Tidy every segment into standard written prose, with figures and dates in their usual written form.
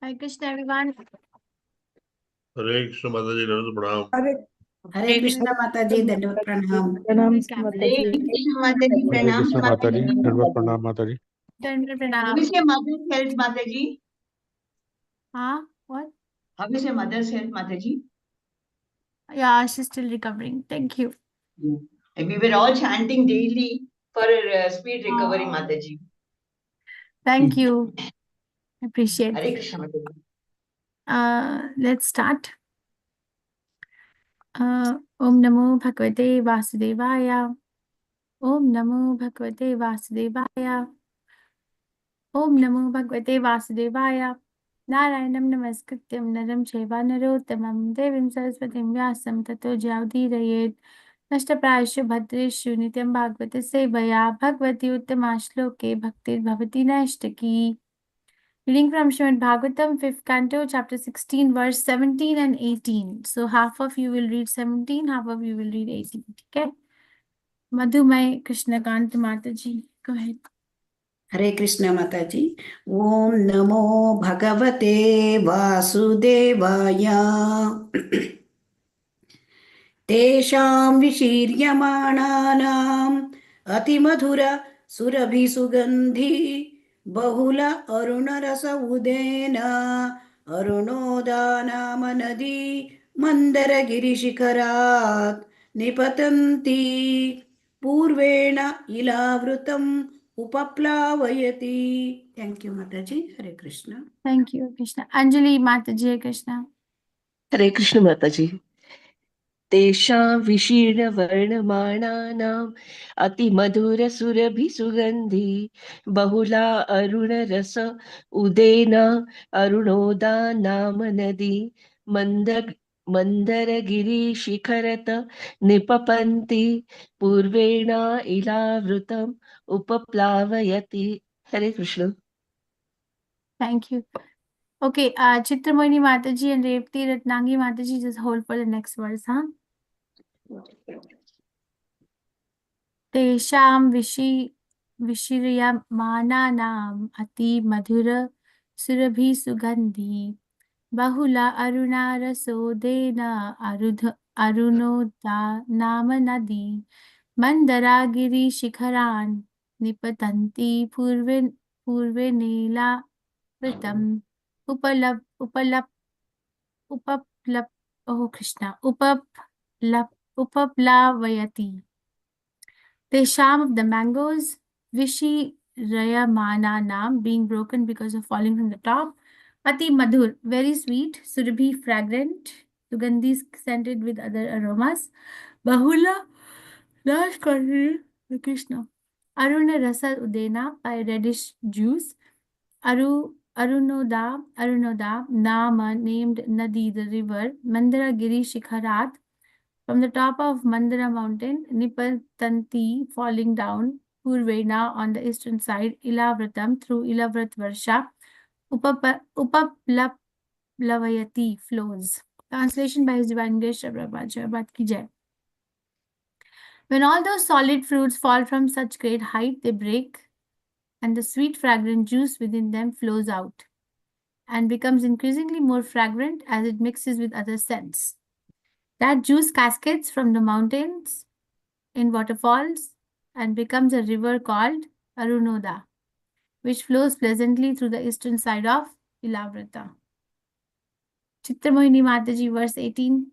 Hare Krishna, everyone. Hare Krishna Mataji, Namaste Pranam. Hare Krishna Mataji, Dandavat Pranam. Pranam Hare Mataji. Krishna Mataji, Hare Pranam Krishna Mataji, Mataji. Dandavat Pranam Mataji. Dandava How Pranam. is your mother's health, Mataji? What? How is your mother's health, Mataji? Yeah, she's still recovering. Thank you. And we were all chanting daily for her speed recovery, Mataji. Thank you. Appreciate Hare it. Krishna Mataji. Let's start. Om Namo Bhagavate Vasudevaya. Om Namo Bhagavate Vasudevaya. Om Namo Bhagavate Vasudevaya. Narayanam Namaskrityam Naram Chaiva Narottamam Devim Saraswatim Vyasam Tato Jyaudirayet Nashtaprayashu Bhadreshu Nityam Bhagavate Sevaya Bhagavati Uttama Shloke Bhaktir Bhavati Nashtaki. Reading from Srimad Bhagavatam, 5th canto, chapter 16, verse 17 and 18. So half of you will read 17, half of you will read 18. Okay? Madhumay Krishnakant Mataji, go ahead. Hare Krishna Mataji. Om Namo Bhagavate Vasudevaya. Tesham Vishiryamananam Atimadhura Surabhisugandhi Bahula Arunarasa Udena Arunodanamanadi Mandaragirishikarat Nipatanti Purvena Ilavrutam Upaplavayati. Thank you, Mataji. Hare Krishna. Thank you, Krishna. Anjali Mataji, Hare Krishna. Hare Krishna Mataji. तेषां विशीर्णवर्णमाणानाम् अतिमधुरसुरभिसुगन्धि बहुला अरुणरस उदेन अरुणोदा नाम नदी मन्दरगिरिशिखरत निपपन्ति पूर्वेण इलावृतम् उपप्लावयति. Hare Krishna. Thank you. Okay, Chitramoyini Mataji and Revati Ratnangi Mataji, just hold for the next verse, huh? Tesham Vishiryamananam Ati Madhura Surabhi Sugandhi Bahula Arunarasodena Arunoda Nama Nadi Mandaragiri Shikharan Nipatanti Purve Nela Vritam Upaplavayati. The sham of the mangoes, Vishi Rayamana Nam, being broken because of falling from the top. Ati Madhur, very sweet. Surabhi, fragrant. Sugandhi, scented with other aromas. Bahula, large quantity. Krishna. Aruna Rasa Udena, by reddish juice. Arunoda, Nama, named Nadi, the river. Mandara Giri Shikharat, from the top of Mandara mountain. Nipatanti, falling down. Purvena, on the eastern side. Ilavratam, through Ilavrat Varsha. Upaplavayati, flows. Translation by His Divine Grace, Prabhupada Ki Jai. When all those solid fruits fall from such great height, they break, and the sweet fragrant juice within them flows out and becomes increasingly more fragrant as it mixes with other scents. That juice cascades from the mountains in waterfalls and becomes a river called Arunoda, which flows pleasantly through the eastern side of Ilavrata. Chitramohini Mataji, verse 18.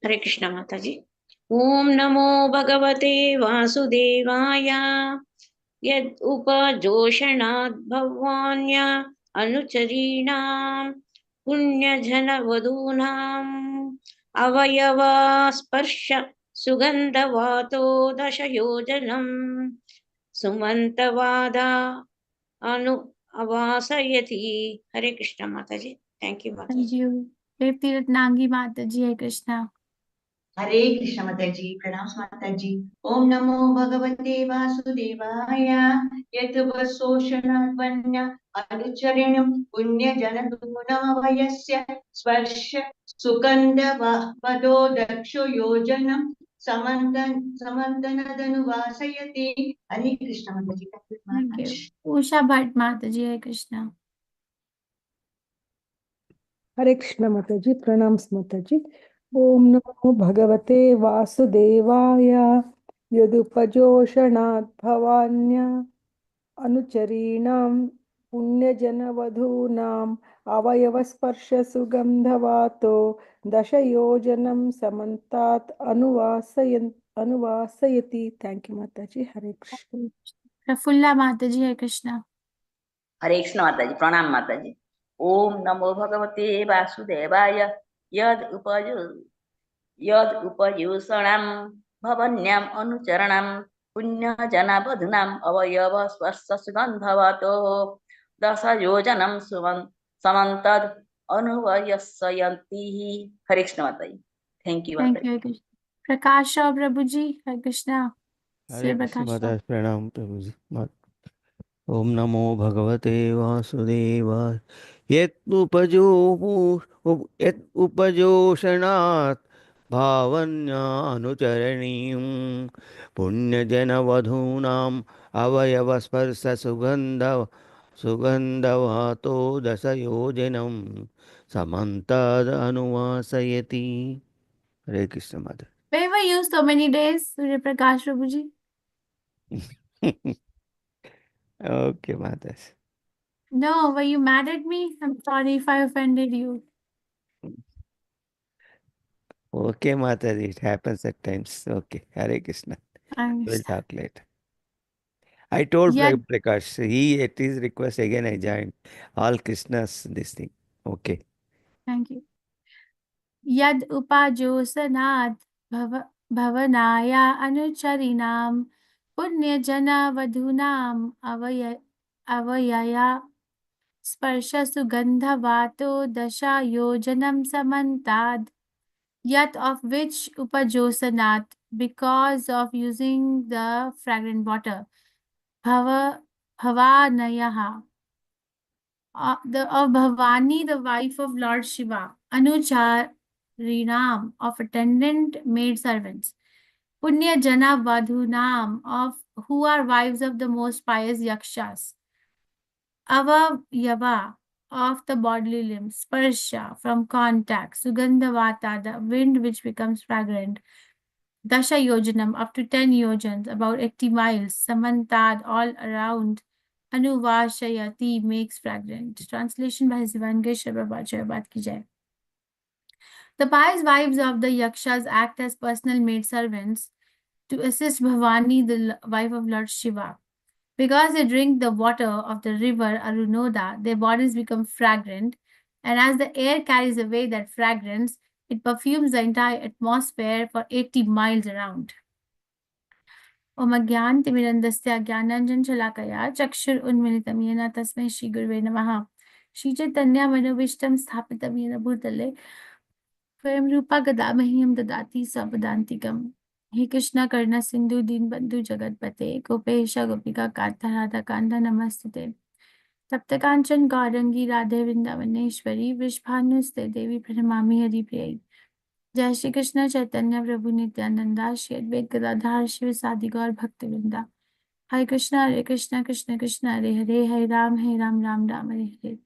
Hare Krishna Mataji. Om Namo Bhagavate Vasudevaya. Yad upajoshanad bhavanya anucharinam punyajana vadunam avayava sparsha sugandhavato dashayojanam sumantavada anu avasayati. Hare Krishna Mataji. Thank you, Mataji. Thank you. Revati Ratnangi Mataji, Hare Krishna. Hare Krishna Mataji, Pranam Mataji. Om Namo Bhagavate Vasudevaya. Yatvasoshana Vanya Anucharinam Punya Janaduna Vayasya Svarsha Sukanda Vado Daksho Yojanam Samantanadanu Vasayati. Hare Krishna Mataji. Thank you. Usha Bhatt Mataji, Hare Krishna. Hare Krishna Mataji, Pranams Mataji. Om Namo Bhagavate Vasudevaya Yadupajoshanat Bhavanya Anucharinam Punyajanavadhunam Avayavasparsha Sugandhavato Dashayojanam Samantat Anuvasayati. Thank you, Mataji. Hare Krishna. Prafulla Mataji, Hare Krishna. हरे कृष्ण माता जी प्रणाम माता जी ओम नमो भगवते वासुदेवाय यद उपयुषणाम भवन्याम अनुचरणम पुण्य जनावधुनाम अवयव स्वस्थ सुगंधवतो दश योजनम सुवन समन्तद अनुवयस्यन्ति हरे कृष्ण माता जी थैंक यू माता Thank you, Hare Krishna. Prakash Rao Prabhuji, Hare Krishna. Hare Sir Krishna Prakash माता Rao. प्रणाम प्रभु जी ओम नमो भगवते वासुदेवाय यत् उपजोषणात् भावन्यानुचरणीयं पुण्यजनवधूनाम् सुगन्धवातो दशयोजनं समन्तदनुवासयति हरे कृष्ण माता Where were you so many days, Surya Prakash Prabhuji? Okay माता No, were you mad at me? I'm sorry if I offended you. Okay, Mataji, it happens at times. Okay, Hare Krishna. I We'll understand. talk later. I told Yad, Prakash, he at his request again I joined all Krishna's this thing. Okay. thank you. Yad upajosanat bhavanaya anucharinam punyajana vadhunam avayaya sparsha sugandhavato dasha yojanam samantad. Yat of which upajosanat, because of using the fragrant water. Bhavanayaha, of Bhavani, the wife of Lord Shiva. Anucharinam, of attendant maid servants. Punya Jana Vadhunam, of who are wives of the most pious yakshas. Avavyava, of the bodily limbs. Sparsha, from contact. Sugandhavata, the wind which becomes fragrant. Dasha Yojanam, up to 10 yojans, about 80 miles. Samantad, all around. Anuvashayati, makes fragrant. Translation by Sivangesh Prabhat ki jai. The pious wives of the Yakshas act as personal maidservants to assist Bhavani, the wife of Lord Shiva. Because they drink the water of the river Arunoda, their bodies become fragrant, and as the air carries away that fragrance, it perfumes the entire atmosphere for 80 miles around. Om Agyantimirandasya Gyananjan Shalakaya Chakshur Unmilitam Yena Tasmai Shri Gurve Namaha Shri Chaitanya Manobishtam Sthapitam Yena Bhutale Swayam Rupa Gadamahyam Dadati Sabadantikam. He Krishna Karna Sindhu Deenbandhu Jagatpate Gopesha Gopika Katha Radha Kanda Namastute Taptakancham Gaurangi Radhe Vrindavaneshwari Vrishbhanuste Devi Pranamami Hari Priya. जय श्री कृष्ण चैतन्य प्रभु नित्यानंदा श्री अद्वैत गदाधर शिव सादि गौर भक्तवृंदा हरे कृष्ण कृष्ण कृष्ण हरे हरे हरे राम राम राम हरे हरे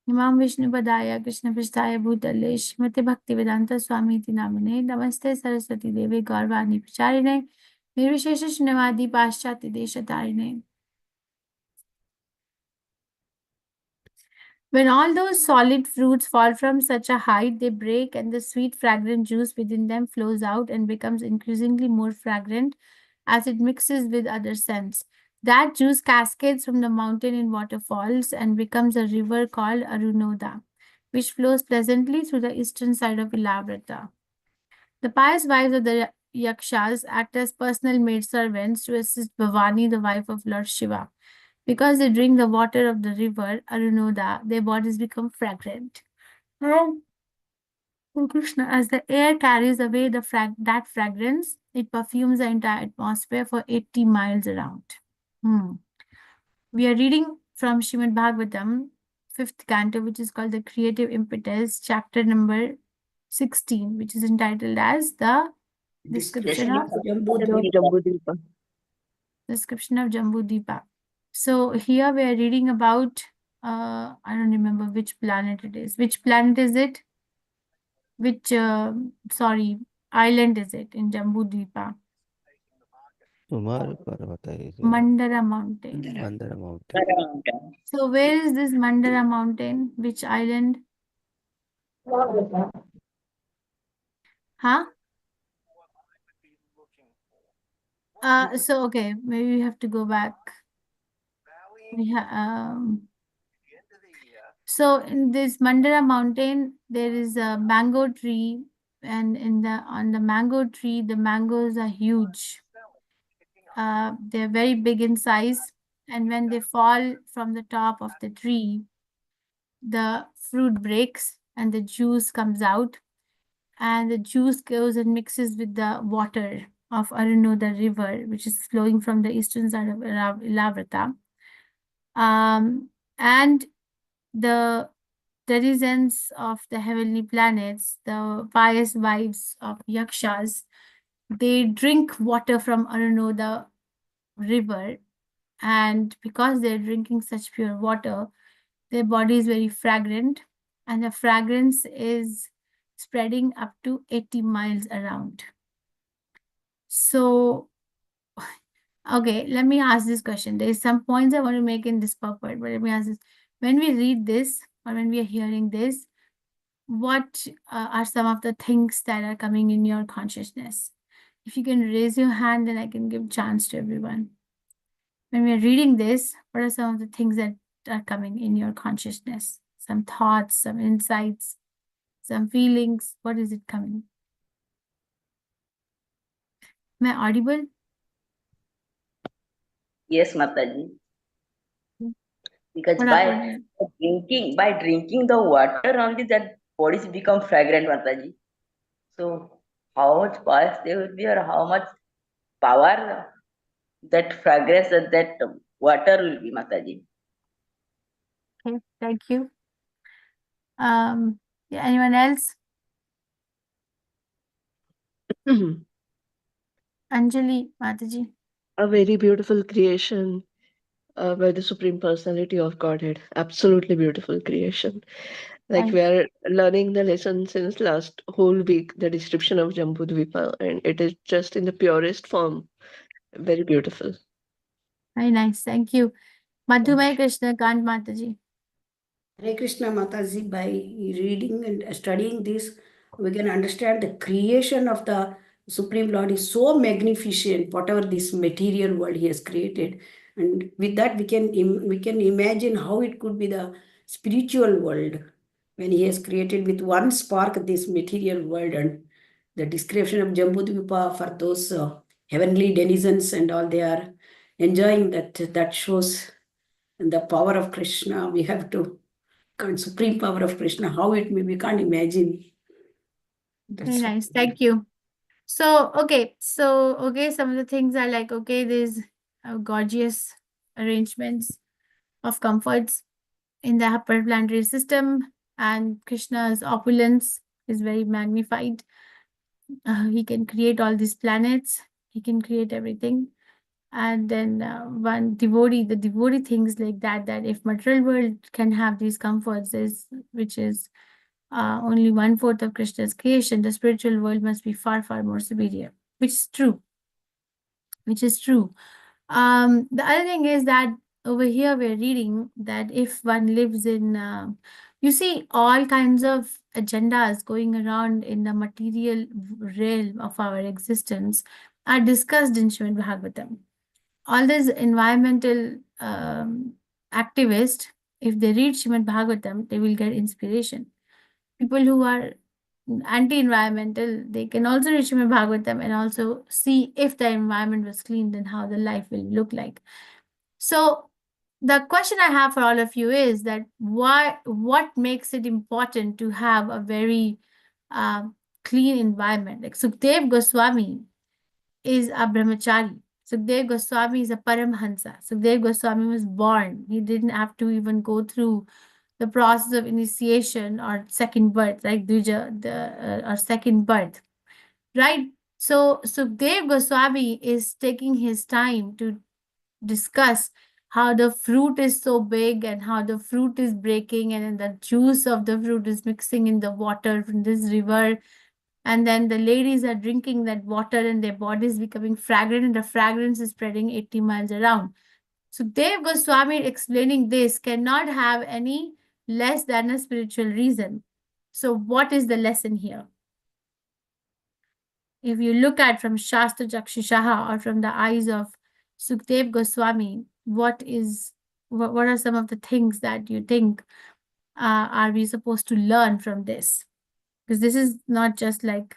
इमाम विष्णु पदाय कृष्ण पृष्ठाय भूतले श्रीमते भक्ति वेदांत स्वामी इति नामिने नमस्ते सरस्वती देवे गौरवाणी प्रचारिणे निर्विशेष शून्यवादी पाश्चात्य देशतारिणे. When all those solid fruits fall from such a height, they break and the sweet fragrant juice within them flows out and becomes increasingly more fragrant as it mixes with other scents. That juice cascades from the mountain in waterfalls and becomes a river called Arunoda, which flows pleasantly through the eastern side of Ilavrata. The pious wives of the Yakshas act as personal maidservants to assist Bhavani, the wife of Lord Shiva. Because they drink the water of the river Arunoda, their bodies become fragrant. And oh Krishna, as the air carries away that fragrance, it perfumes the entire atmosphere for 80 miles around. We are reading from Srimad Bhagavatam, 5th canto, which is called the Creative Impetus, chapter number 16, which is entitled as the description of Jambu Deepa. So here we are reading about I don't remember which planet it is. Which planet is it? Which, sorry, island is it in Jambudvipa? तुम्हारे पर्वत है Mandara Mountain. Mandara Mountain. So where is this Mandara Mountain? Which island? Huh? So okay, maybe we have to go back. So in this Mandara Mountain, there is a mango tree, and on the mango tree, the mangoes are huge. They're very big in size, and when they fall from the top of the tree, the fruit breaks and the juice comes out, and the juice goes and mixes with the water of Arunoda river, which is flowing from the eastern side of Ilavrata. And the denizens of the heavenly planets, the pious wives of yakshas, they drink water from Arunoda river, and because they're drinking such pure water, their body is very fragrant, and the fragrance is spreading up to 80 miles around. So, okay, let me ask this question. There is some points I want to make in this purport, but let me ask this. When we read this, or when we are hearing this, what are some of the things that are coming in your consciousness? If you can raise your hand, then I can give chance to everyone. When we are reading this, what are some of the things that are coming in your consciousness? Some thoughts, some insights, some feelings. What is it coming? Am I audible? Yes, Mataji. Because What by drinking the water only, that bodies become fragrant, Mataji. So how much pious they will be, or how much power that fragrance and that water will be, Mataji. Okay, thank you. Yeah, anyone else? Anjali, Mataji. A very beautiful creation by the Supreme Personality of Godhead. Absolutely beautiful creation. Like Thank we are learning the lesson since last whole week, the description of Jambudvipa, and it is just in the purest form. Very beautiful. Very nice. Thank you. Madhumay Krishna Kant Mataji. Hare Krishna Mataji, by reading and studying this, we can understand the creation of the Supreme Lord is so magnificent, whatever this material world He has created. And with that, we can imagine how it could be the spiritual world when He has created with one spark this material world. And the description of Jambudvipa for those heavenly denizens and all, they are enjoying that shows the power of Krishna. We have to supreme power of Krishna, how it may, we can't imagine. Very nice. Thank you. So, okay. Some of the things are like, okay, there's gorgeous arrangements of comforts in the upper planetary system, and Krishna's opulence is very magnified. He can create all these planets. He can create everything. And then the devotee thinks like that if material world can have these comforts, which is only 1/4 of Krishna's creation, the spiritual world must be far, far more superior, which is true. The other thing is that over here we're reading that if one lives in, you see all kinds of agendas going around in the material realm of our existence are discussed in Srimad Bhagavatam. All these environmental activists, if they read Srimad Bhagavatam, they will get inspiration. People who are anti-environmental, they can also read Srimad Bhagavatam and also see if the environment was clean, then how the life will look like. So the question I have for all of you is that what makes it important to have a very clean environment? Like Sukdev Goswami is a brahmachari. Sukdev Goswami is a Paramhansa. Sukdev Goswami was born. He didn't have to even go through the process of initiation or second birth, like Dvija, or second birth, right? So Sukdev Goswami is taking his time to discuss how the fruit is so big and how the fruit is breaking, and then the juice of the fruit is mixing in the water from this river. And then the ladies are drinking that water and their bodies becoming fragrant, and the fragrance is spreading 80 miles around. So Dev Goswami explaining this cannot have any less than a spiritual reason. So what is the lesson here? If you look at from Shastra Chakshushaha or from the eyes of Sukdev Goswami, what are some of the things that you think are we supposed to learn from this? Because this is not just like,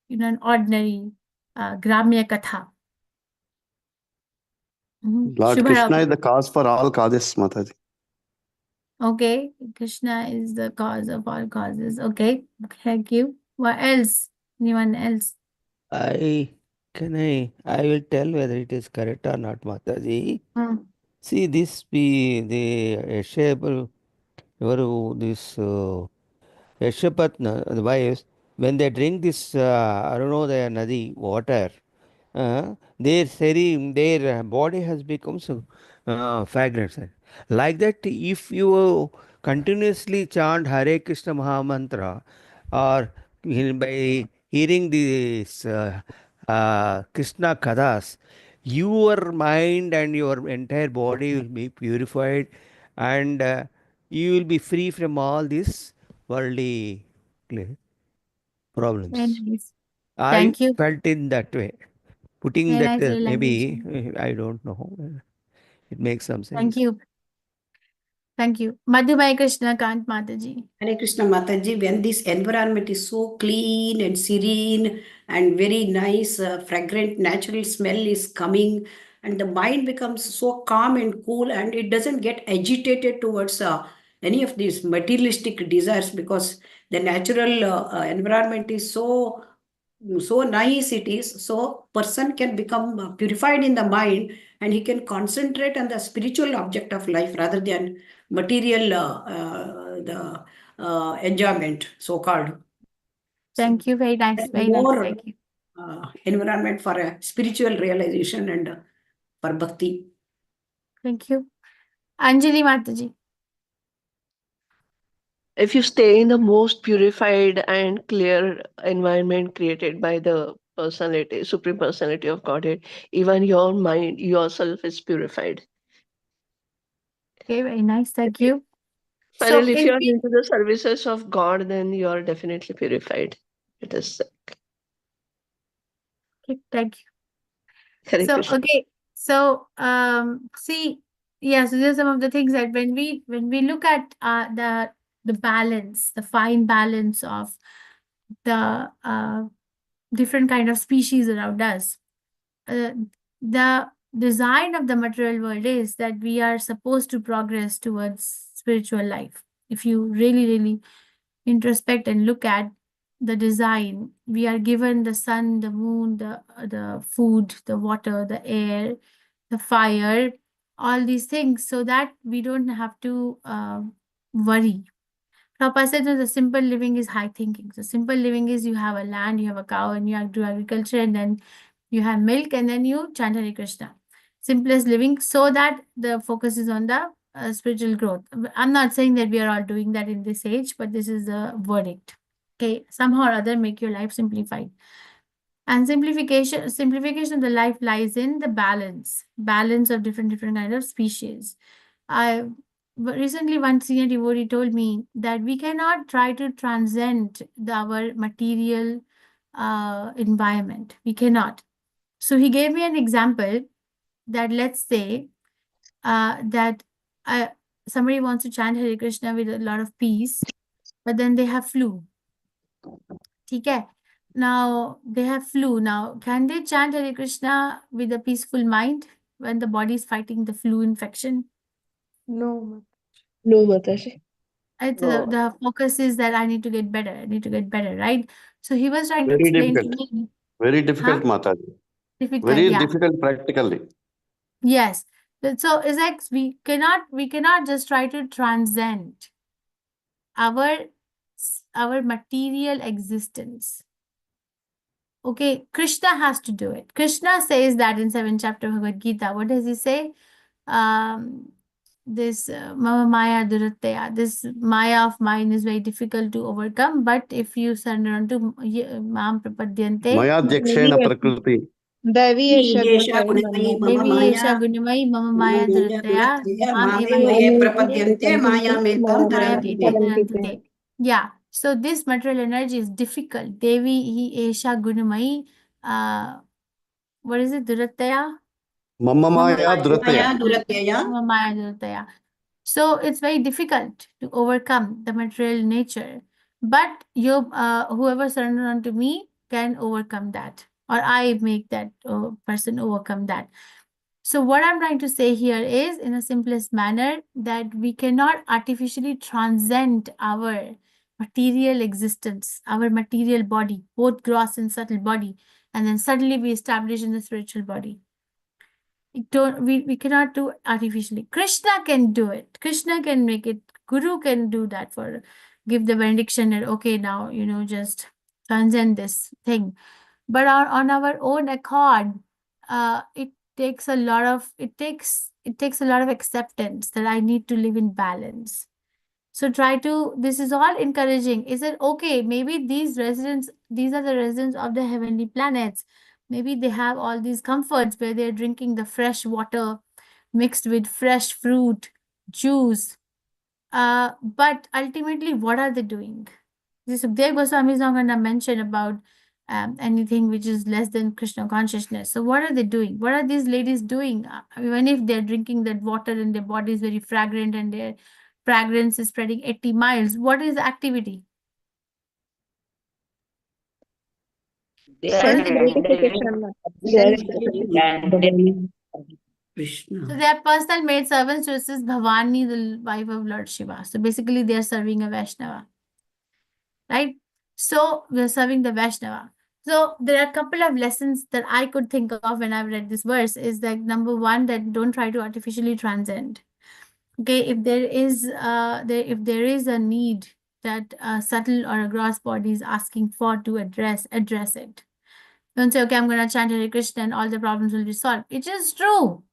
an ordinary Gramya Katha. Lord Shubha Krishna Rao. is the cause for all causes, Mataji. Okay, Krishna is the cause of all causes. Okay, thank you. What else? Anyone else? I will tell whether it is correct or not, Mataji. Hmm. See, this the Yashapatna, the wives, when they drink this Arunodaya Nadi water, their body has become so fragrant. Like that, if you continuously chant Hare Krishna Mahamantra, or by hearing this Krishna Kathas, your mind and your entire body will be purified, and you will be free from all these worldly Very problems. nice. I Thank you. felt in that way. Putting Very that, nice maybe, realization. I don't know. It makes some Thank sense. you. Thank you. Madhumai Krishna Kant Mataji. Hare Krishna Mataji, when this environment is so clean and serene and very nice, fragrant, natural smell is coming, and the mind becomes so calm and cool, and it doesn't get agitated towards any of these materialistic desires, because the natural environment is so nice it is, so person can become purified in the mind, and he can concentrate on the spiritual object of life rather than material the enjoyment, so called. Thank you. Very nice. Very nice. More Thank you. environment for a spiritual realization and for bhakti. Thank you. Anjali Mataji. If you stay in the most purified and clear environment created by the personality, supreme personality of Godhead, even your mind yourself is purified. Okay, very nice. Thank you. So Finally, if if you are we into the services of God, then you are definitely purified. It is okay, thank you. Hare So Krishna. okay. So see, yeah, so these are some of the things that when we look at the balance, the fine balance of the different kind of species around us. The design of the material world is that we are supposed to progress towards spiritual life. If you really, really introspect and look at the design, we are given the sun, the moon, the food, the water, the air, the fire, all these things, so that we don't have to worry. Prabhupada said that the simple living is high thinking. So simple living is you have a land, you have a cow, and you have to do agriculture, and then you have milk, and then you chant Hare Krishna. Simplest living, so that the focus is on the spiritual growth. I'm not saying that we are all doing that in this age, but this is the verdict. Okay, somehow or other make your life simplified. And simplification of the life lies in the balance of different kind of species. Recently, one senior devotee told me that we cannot try to transcend our material environment. We cannot. So he gave me an example that, let's say that somebody wants to chant Hare Krishna with a lot of peace, but then they have flu. Okay. Now they have flu. Now, can they chant Hare Krishna with a peaceful mind when the body is fighting the flu infection? No. No, Mataji. The focus is that I need to get better. I need to get better, right? So he was trying to Very explain to difficult. me. Very Huh? difficult, Mataji. Difficult, Very yeah. difficult practically. Yes. So it's like we cannot just try to transcend our material existence. Okay, Krishna has to do it. Krishna says that in 7th chapter of Bhagavad Gita. What does he say? this Mama Maya Duratya, this Maya of mine is very difficult to overcome. But if you surrender unto Mam Prapadyante, Mayadhyakshena prakriti. Devi Esha Esha Gunamayi Mama Devi Esha Maya Gunamayi Mama Mama Maya Maya Duratya, Duratya Mam Mame Eva Maye Yete, Prapadyante Maya Metam Maya Tarantite. Pete. Yeah. So this material energy is difficult. Devi Esha Gunamayi. What is it? Duratya? Mama Mama Maya Dhrataya. Maya Duratya. Mama Maya Duratya. So it's very difficult to overcome the material nature. But you, whoever surrender unto me can overcome that, or I make that person overcome that. So what I'm trying to say here is, in the simplest manner, that we cannot artificially transcend our material existence, our material body, both gross and subtle body, and then suddenly be established in the spiritual body. We cannot do artificially. Krishna can do it. Krishna can make it. Guru can do that, for give the benediction and okay, now just transcend this thing. But on our own accord, it takes a lot of acceptance that I need to live in balance. So this is all encouraging. Is it okay? Maybe these are the residents of the heavenly planets. Maybe they have all these comforts where they're drinking the fresh water mixed with fresh fruit, juice. But ultimately, what are they doing? This Sukdev Goswami is not going to mention about anything which is less than Krishna consciousness. So what are they doing? What are these ladies doing? Even if they're drinking that water and their body is very fragrant and their fragrance is spreading 80 miles, what is the activity? They What are are they doing? rendering candid Krishna. So they are personal maid servants to assist Bhavani, the wife of Lord Shiva. So basically, they are serving a Vaishnava, right? So we are serving the Vaishnava. So there are a couple of lessons that I could think of when I've read this verse. Is that number one, that don't try to artificially transcend. Okay, if there is a need that a subtle or a gross body is asking for to address it. Don't say, okay, I'm going to chant Hare Krishna and all the problems will be solved. It is true.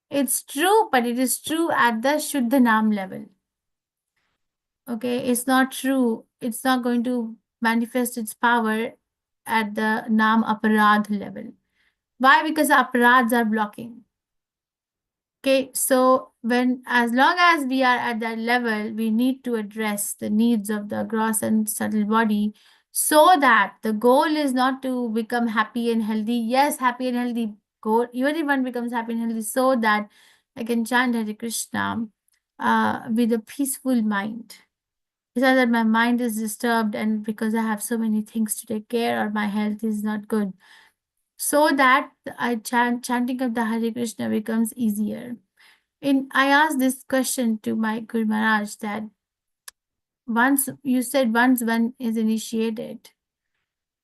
It's true, but it is true at the Shuddha Nam level. Okay, it's not true. It's not going to manifest its power at the Nam Aparadh level. Why? Because the aparads are blocking. Okay, so as long as we are at that level, we need to address the needs of the gross and subtle body, so that the goal is not to become happy and healthy. Yes, happy and healthy goal. Even if one becomes happy and healthy, so that I can chant Hare Krishna with a peaceful mind. It's not that my mind is disturbed and because I have so many things to take care or my health is not good. So that chanting of the Hare Krishna becomes easier. I asked this question to my Guru Maharaj, that once one is initiated,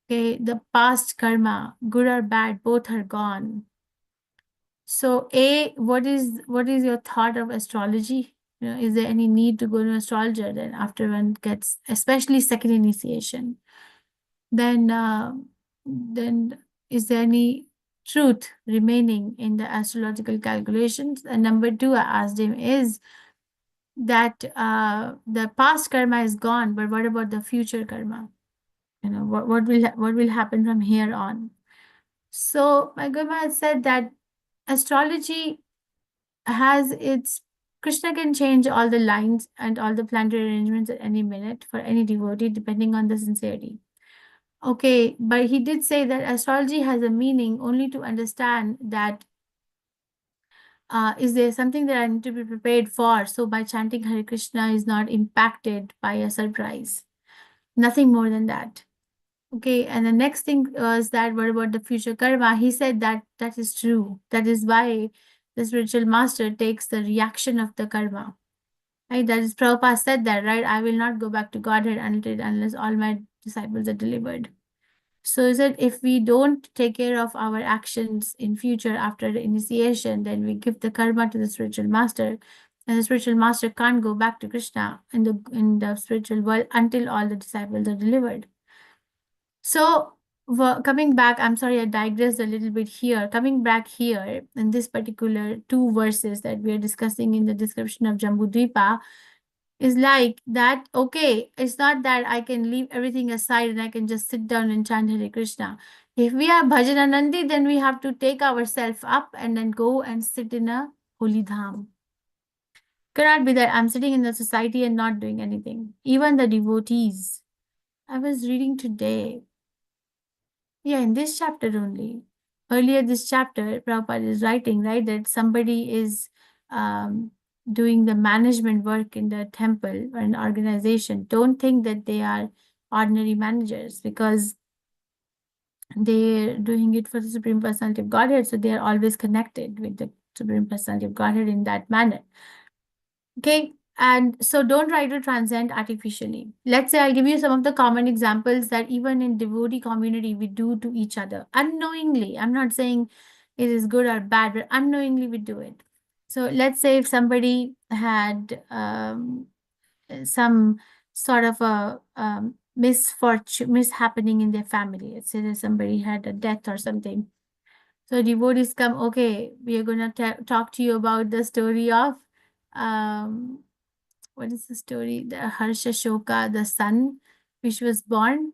okay, the past karma, good or bad, both are gone. So what is your thought of astrology? Is there any need to go to an astrologer then after one gets, especially second initiation? Then is there any truth remaining in the astrological calculations? And number two, I asked him is that the past karma is gone, but what about the future karma? What will happen from here on? So my Guru Maharaj said that astrology has its Krishna can change all the lines and all the planetary arrangements at any minute for any devotee, depending on the sincerity. Okay, but he did say that astrology has a meaning only to understand that is there something that I need to be prepared for? So by chanting Hare Krishna is not impacted by a surprise. Nothing more than that. Okay, and the next thing was that what about the future karma? He said that that is true. That is why the spiritual master takes the reaction of the karma. Right? That is Prabhupada said that, right? I will not go back to Godhead unless all my disciples are delivered. So is that if we don't take care of our actions in future after the initiation, then we give the karma to the spiritual master, and the spiritual master can't go back to Krishna in the spiritual world until all the disciples are delivered. So coming back, I'm sorry, I digressed a little bit here. Coming back here in this particular two verses that we are discussing in the description of Jambudvipa, is like that, okay, it's not that I can leave everything aside and I can just sit down and chant Hare Krishna. If we are Bhajananandi, then we have to take ourselves up and then go and sit in a holy dham. Cannot be that I'm sitting in the society and not doing anything. Even the devotees. I was reading today, in this chapter only. Earlier this chapter, Prabhupada is writing, right, that somebody is doing the management work in the temple or an organization. Don't think that they are ordinary managers, because they're doing it for the Supreme Personality of Godhead, so they are always connected with the Supreme Personality of Godhead in that manner. Okay, and so don't try to transcend artificially. Let's say I'll give you some of the common examples that even in devotee community we do to each other unknowingly. I'm not saying it is good or bad, but unknowingly we do it. So let's say if somebody had some sort of a mishappening in their family. Let's say that somebody had a death or something. So devotees come, okay, we are going to talk to you about the story of what is the story? The Harsha Shoka, the son, which was born.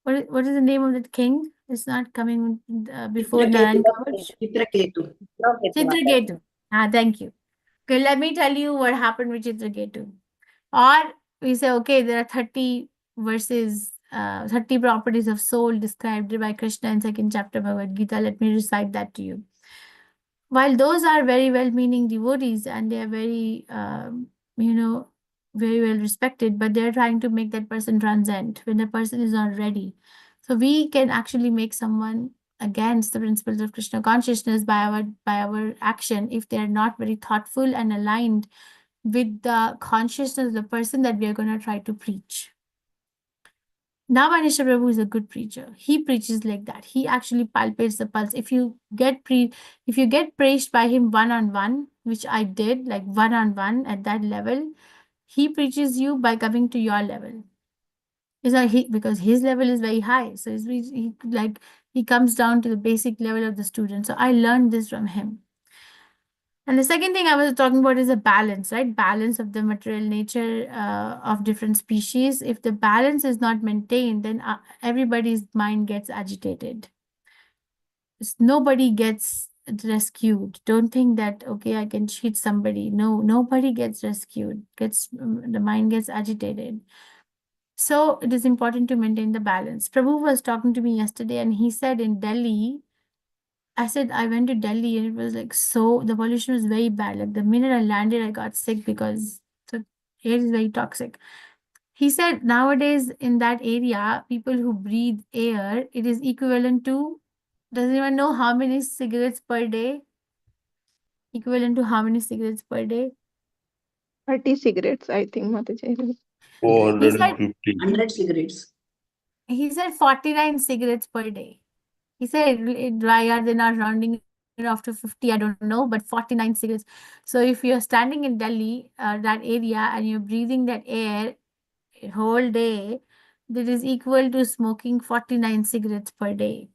What is the name of that king? It's not coming before Narayan Kavach. Chitraketu. Chitraketu. Thank you. Okay, let me tell you what happened with Chitraketu. Or we say, okay, there are 30 verses, 30 properties of soul described by Krishna in second chapter Bhagavad Gita. Let me recite that to you. While those are very well-meaning devotees and they are very, very well respected, but they're trying to make that person transcend when the person is not ready. So we can actually make someone against the principles of Krishna consciousness by our action if they are not very thoughtful and aligned with the consciousness of the person that we are going to try to preach. Now, Manisha Prabhu is a good preacher. He preaches like that. He actually palpates the pulse. If you get praised by him one-on-one, which I did, like one-on-one at that level, he preaches you by coming to your level. It's like because his level is very high. So he comes down to the basic level of the student. So I learned this from him. And the second thing I was talking about is a balance, right? Balance of the material nature of different species. If the balance is not maintained, then everybody's mind gets agitated. Nobody gets rescued. Don't think that, okay, I can cheat somebody. No, nobody gets rescued. The mind gets agitated. So it is important to maintain the balance. Prabhu was talking to me yesterday and he said in Delhi, I said, I went to Delhi and it was like the pollution was very bad. Like the minute I landed, I got sick because the air is very toxic. He said nowadays in that area, people who breathe air, it is equivalent to, does anyone know how many cigarettes per day? Equivalent to how many cigarettes per day? 30 cigarettes, I think, Mataji. 450. 100 cigarettes. He said 49 cigarettes per day. He said, why are they not rounding it off to 50? I don't know, but 49 cigarettes. So if you're standing in Delhi, that area, and you're breathing that air whole day, that is equal to smoking 49 cigarettes per day.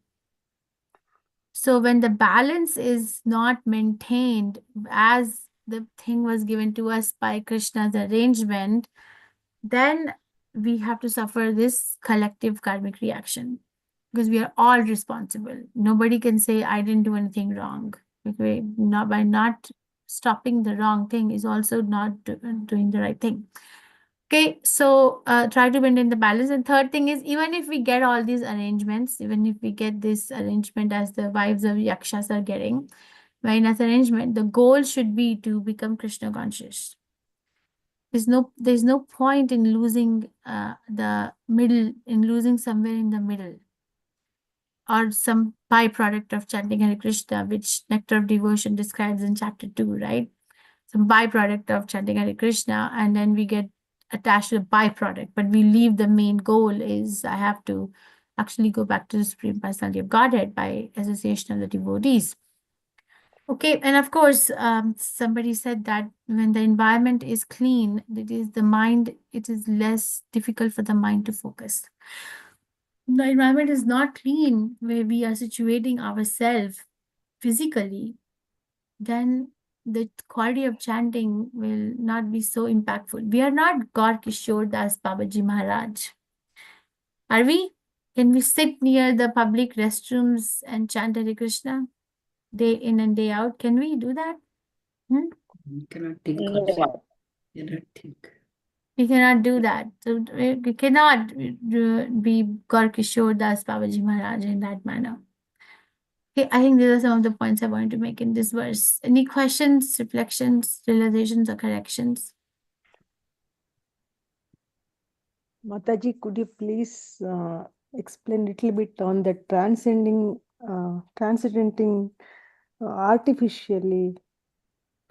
So when the balance is not maintained as the thing was given to us by Krishna's arrangement, then we have to suffer this collective karmic reaction because we are all responsible. Nobody can say, I didn't do anything wrong. Okay? By not stopping the wrong thing is also not doing the right thing. Okay, so try to maintain the balance. And third thing is, even if we get all these arrangements, even if we get this arrangement as the wives of Yakshas are getting, very nice arrangement, the goal should be to become Krishna conscious. There's no point in losing losing somewhere in the middle, or some byproduct of chanting Hare Krishna, which Nectar of Devotion describes in chapter 2, right? Some byproduct of chanting Hare Krishna, and then we get attached to the byproduct, but we leave the main goal is I have to actually go back to the Supreme Personality of Godhead by association of the devotees. Okay, and of course, somebody said that when the environment is clean, it is less difficult for the mind to focus. the environment is not clean, where we are situating ourselves physically, then the quality of chanting will not be so impactful. We are not God Kishore Das Babaji Maharaj. Are we? Can we sit near the public restrooms and chant Hare Krishna day in and day out? Can we do that? We cannot think No, also. Cannot think. We cannot do that. So we cannot be Gaur Kishore Das Babaji Maharaj in that manner. Okay, I think these are some of the points I wanted to make in this verse. Any questions, reflections, realizations, or corrections? Mataji, could you please explain a little bit on the transcendenting artificially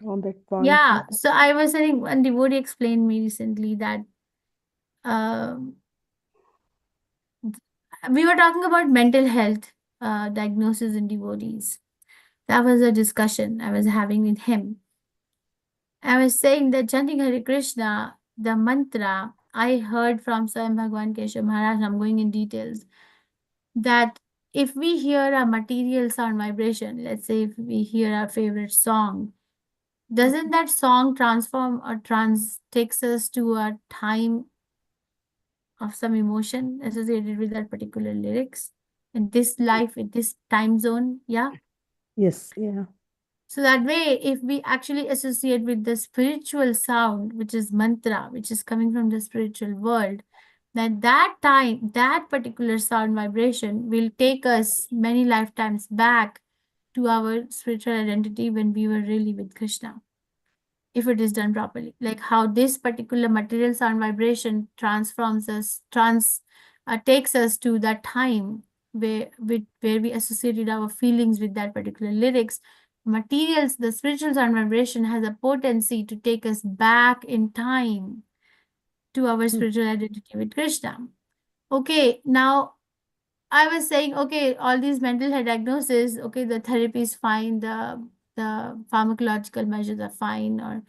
on that point? Yeah, so I was saying, one devotee explained me recently that we were talking about mental health diagnosis in devotees. That was a discussion I was having with him. I was saying that chanting Hare Krishna, the mantra, I heard from Swayam Bhagwan Keshav Maharaj, I'm going in details, that if we hear a material sound vibration, let's say if we hear our favorite song, doesn't that song transform or takes us to a time of some emotion associated with that particular lyrics in this life, in this time zone? Yeah. Yes, yeah. So that way, if we actually associate with the spiritual sound, which is mantra, which is coming from the spiritual world, then that time, that particular sound vibration will take us many lifetimes back to our spiritual identity when we were really with Krishna, if it is done properly. Like how this particular material sound vibration transforms us, takes us to that time where we associated our feelings with that particular lyrics. Materials, the spiritual sound vibration has a potency to take us back in time to our spiritual identity with Krishna. Okay, now I was saying, okay, all these mental health diagnoses, okay, the therapy is fine, the pharmacological measures are fine, or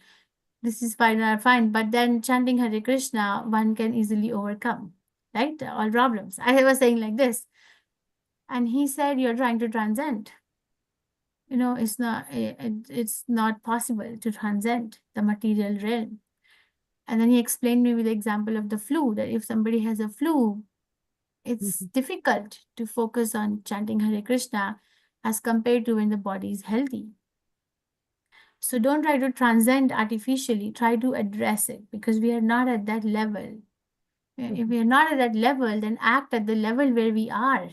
this is fine or fine, but then chanting Hare Krishna, one can easily overcome, right? All problems. I was saying like this. And he said, you're trying to transcend. You know, it's not possible to transcend the material realm. And then he explained me with the example of the flu, that if somebody has a flu, it's difficult to focus on chanting Hare Krishna as compared to when the body is healthy. So don't try to transcend artificially, try to address it, because we are not at that level. If we are not at that level, then act at the level where we are.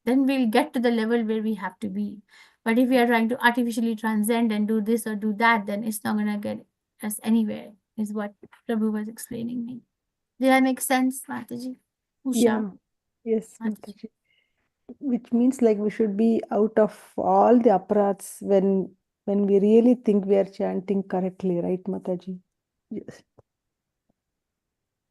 Then we'll get to the level where we have to be. But if we are trying to artificially transcend and do this or do that, then it's not going to get us anywhere, is what Prabhu was explaining me. Did that make sense, Mataji? Usha? Yeah, yes, Mataji. Mataji. Which means like we should be out of all the aparats when we really think we are chanting correctly, right, Mataji? Yes.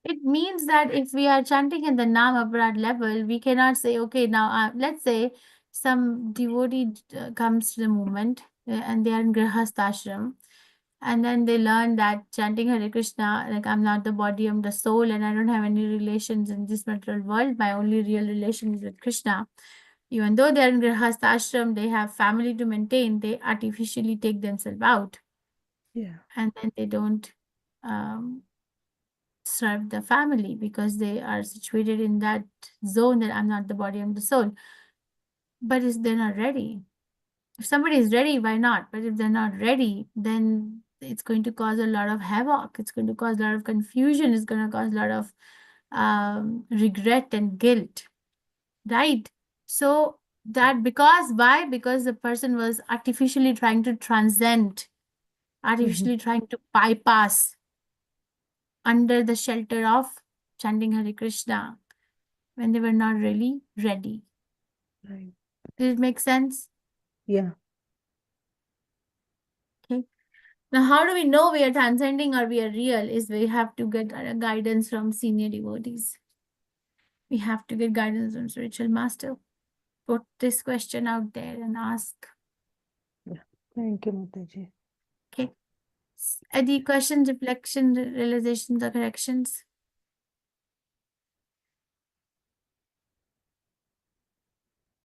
It means that if we are chanting in the Nam Aparad level, we cannot say, okay, now let's say some devotee comes to the movement and they are in Grihastha ashram, and then they learn that chanting Hare Krishna, like I'm not the body, I'm the soul, and I don't have any relations in this material world. My only real relation is with Krishna. Even though they're in Grihastha ashram, they have family to maintain, they artificially take themselves out. Yeah. And then they don't serve the family because they are situated in that zone that I'm not the body, I'm the soul. But if they're not ready, if somebody is ready, why not? But if they're not ready, then it's going to cause a lot of havoc. It's going to cause a lot of confusion. It's going to cause a lot of regret and guilt, right? So that why? Because the person was artificially trying to transcend, artificially trying to bypass under the shelter of chanting Hare Krishna when they were not really ready. Right. Did it make sense? Yeah. Okay. Now, how do we know we are transcending or we are real? Is we have to get guidance from senior devotees. We have to get guidance from spiritual master. Put this question out there and ask. Yeah. Thank you, Mataji. Okay. Any questions, reflections, realizations, or corrections?